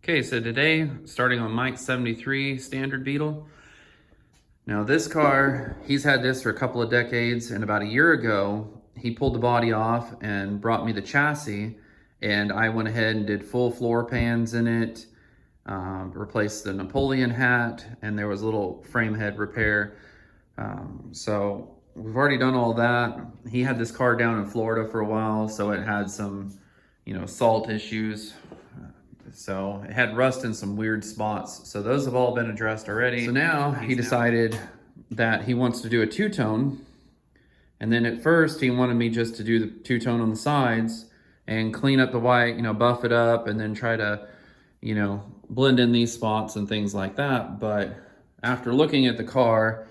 Okay, so today, starting on Mike's 73 standard Beetle. Now this car, he's had this for a couple of decades, and about a year ago, he pulled the body off and brought me the chassis, and I went ahead and did full floor pans in it, replaced the Napoleon hat, and there was a little frame head repair. So we've already done all that. He had this car down in Florida for a while, so it had some, salt issues. So it had rust in some weird spots. So those have all been addressed already. So now he decided that he wants to do a two-tone. And then at first he wanted me just to do the two-tone on the sides and clean up the white, buff it up and then try to, blend in these spots and things like that. But after looking at the car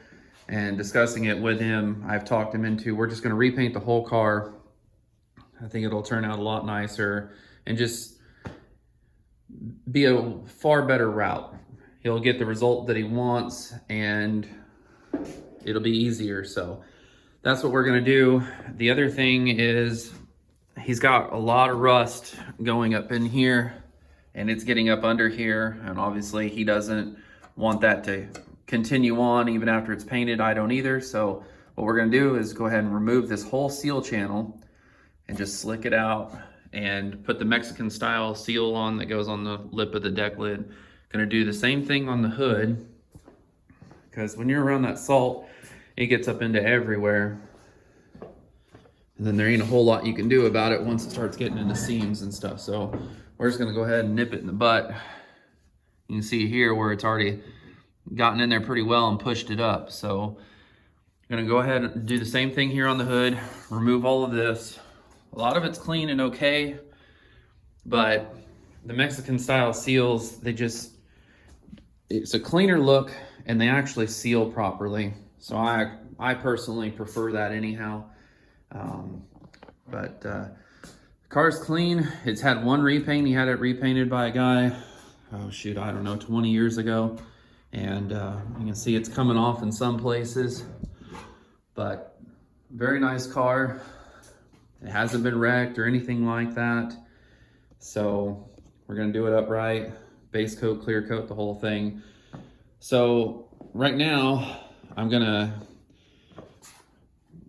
and discussing it with him, I've talked him into, we're just gonna repaint the whole car. I think it'll turn out a lot nicer and just be a far better route. He'll get the result that he wants and it'll be easier. So that's what we're gonna do. The other thing is he's got a lot of rust going up in here and it's getting up under here. And obviously he doesn't want that to continue on even after it's painted. I don't either. So what we're gonna do is go ahead and remove this whole seal channel and just slick it out and put the Mexican style seal on that goes on the lip of the deck lid. Gonna do the same thing on the hood, because when you're around that salt, it gets up into everywhere. And then there ain't a whole lot you can do about it once it starts getting into seams and stuff. So we're just gonna go ahead and nip it in the butt. You can see here where it's already gotten in there pretty well and pushed it up. So I'm gonna go ahead and do the same thing here on the hood, remove all of this. A lot of it's clean and okay, but the Mexican style seals, it's a cleaner look and they actually seal properly. So I personally prefer that anyhow. The car's clean. It's had one repaint. He had it repainted by a guy, oh shoot, I don't know, 20 years ago. And you can see it's coming off in some places, but very nice car. It hasn't been wrecked or anything like that. So we're gonna do it upright, base coat, clear coat, the whole thing. So right now, I'm gonna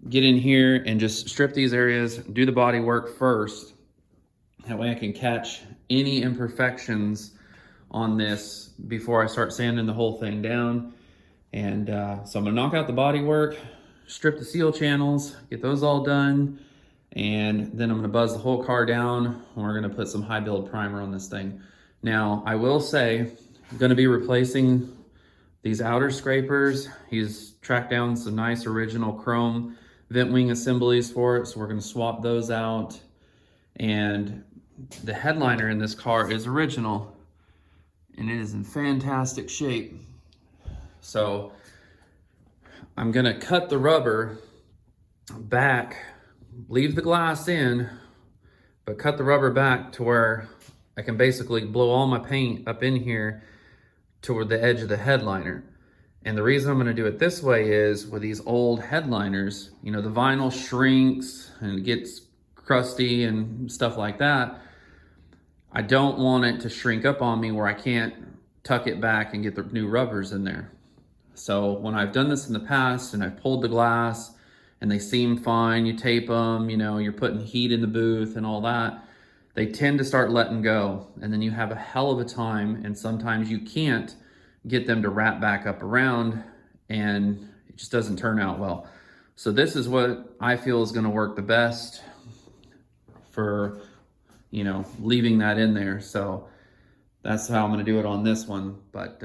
get in here and just strip these areas, do the body work first. That way I can catch any imperfections on this before I start sanding the whole thing down. And so I'm gonna knock out the body work, strip the seal channels, get those all done. And then I'm gonna buzz the whole car down and we're gonna put some high build primer on this thing. Now, I will say, I'm gonna be replacing these outer scrapers. He's tracked down some nice original chrome vent wing assemblies for it, so we're gonna swap those out. And the headliner in this car is original and it is in fantastic shape. So I'm gonna cut the rubber back, leave the glass in, but cut the rubber back to where I can basically blow all my paint up in here toward the edge of the headliner. And the reason I'm gonna do it this way is with these old headliners, the vinyl shrinks and it gets crusty and stuff like that. I don't want it to shrink up on me where I can't tuck it back and get the new rubbers in there. So when I've done this in the past and I've pulled the glass and they seem fine, you tape them, you're putting heat in the booth and all that, they tend to start letting go. And then you have a hell of a time, and sometimes you can't get them to wrap back up around and it just doesn't turn out well. So this is what I feel is gonna work the best for, leaving that in there. So that's how I'm gonna do it on this one. But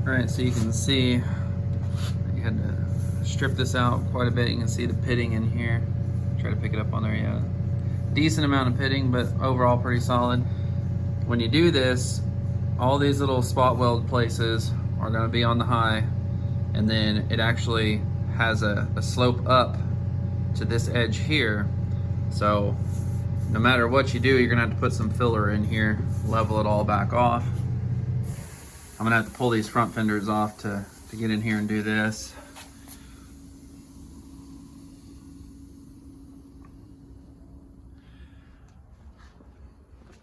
All right, so you can see you had to strip this out quite a bit. You can see the pitting in here. Try to pick it up on there, yeah. Decent amount of pitting, but overall pretty solid. When you do this, all these little spot weld places are gonna be on the high, and then it actually has a slope up to this edge here. So no matter what you do, you're gonna have to put some filler in here, level it all back off. I'm gonna have to pull these front fenders off to get in here and do this.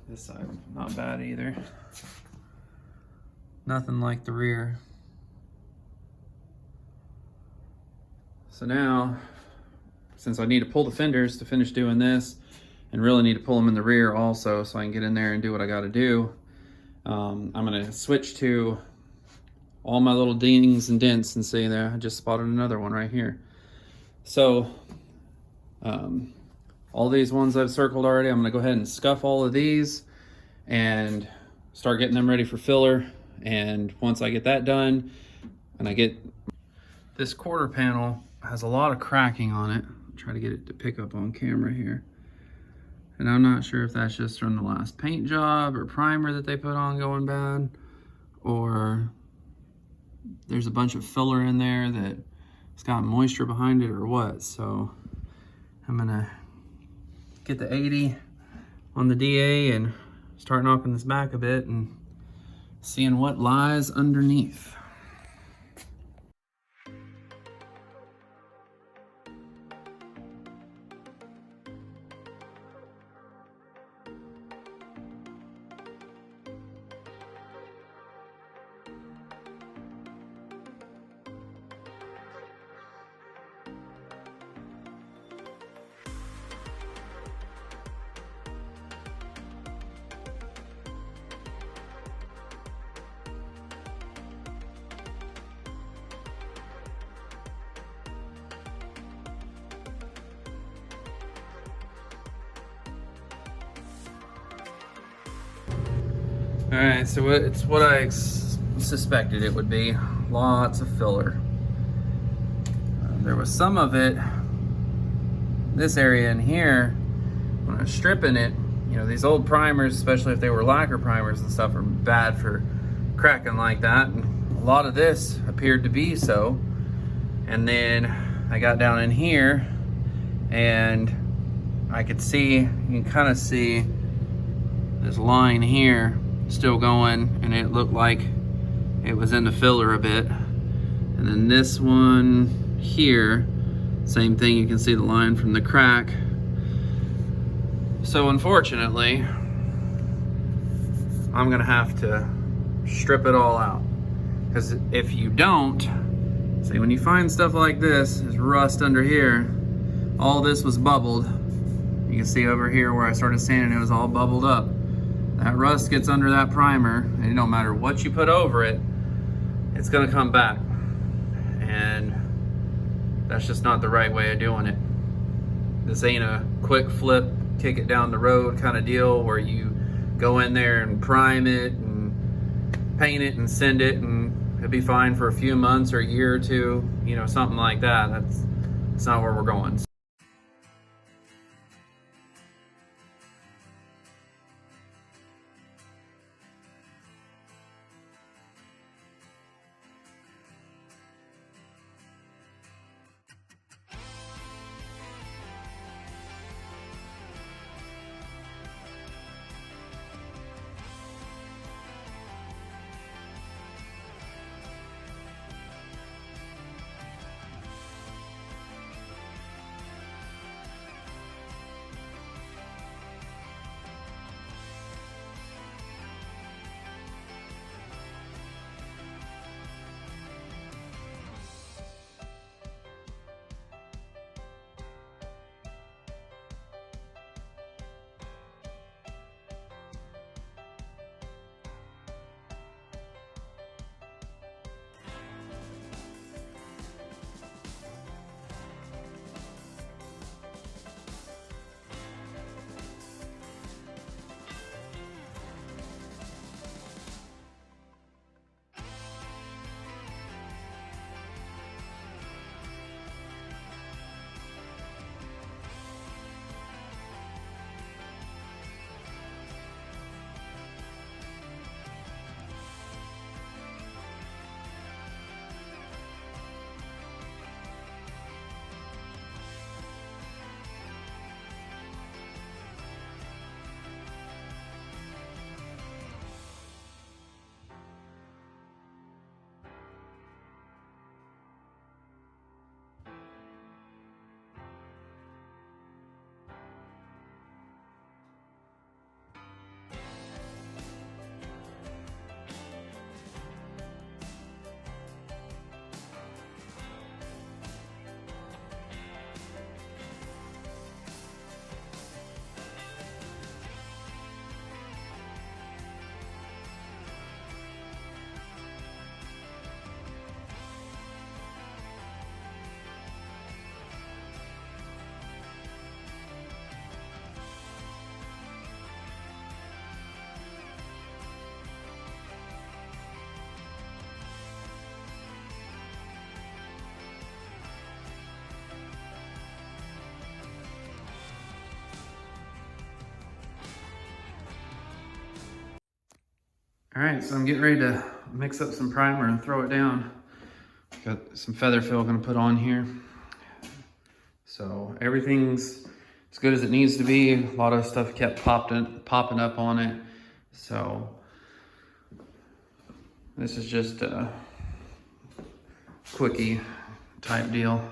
This side, not bad either. Nothing like the rear. So now, since I need to pull the fenders to finish doing this, and really need to pull them in the rear also so I can get in there and do what I gotta do, I'm gonna switch to all my little dings and dents, and see there, I just spotted another one right here. So, all these ones I've circled already, I'm gonna go ahead and scuff all of these and start getting them ready for filler. And once I get that done, and I get this quarter panel, has a lot of cracking on it. I'll try to get it to pick up on camera here. And I'm not sure if that's just from the last paint job or primer that they put on going bad, or there's a bunch of filler in there that it's got moisture behind it, or what. So I'm gonna get the 80 on the DA and start knocking this back a bit and seeing what lies underneath. All right, so it's what I suspected it would be. Lots of filler. There was some of it, this area in here, when I was stripping it, you know, these old primers, especially if they were lacquer primers and stuff, are bad for cracking like that. And a lot of this appeared to be so. And then I got down in here and I could see, you can kind of see this line here still going, and it looked like it was in the filler a bit. And then this one here, same thing, you can see the line from the crack. So unfortunately, I'm gonna have to strip it all out, because if you don't, see, when you find stuff like this, there's rust under here, all this was bubbled. You can see over here where I started sanding, it was all bubbled up. That rust gets under that primer, and it don't matter what you put over it, it's gonna come back. And that's just not the right way of doing it. This ain't a quick flip, kick it down the road kind of deal where you go in there and prime it and paint it and send it and it'll be fine for a few months or a year or two, you know, something like that. That's not where we're going. right, so I'm getting ready to mix up some primer and throw it down. Got some feather fill gonna put on here. So everything's as good as it needs to be. A lot of stuff kept popping up on it. So this is just a quickie type deal.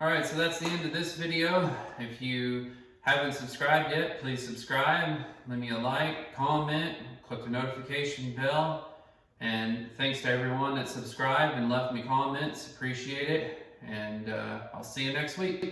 All right, so that's the end of this video. If you haven't subscribed yet, please subscribe, leave me a like, comment, click the notification bell, and thanks to everyone that subscribed and left me comments. Appreciate it, and I'll see you next week.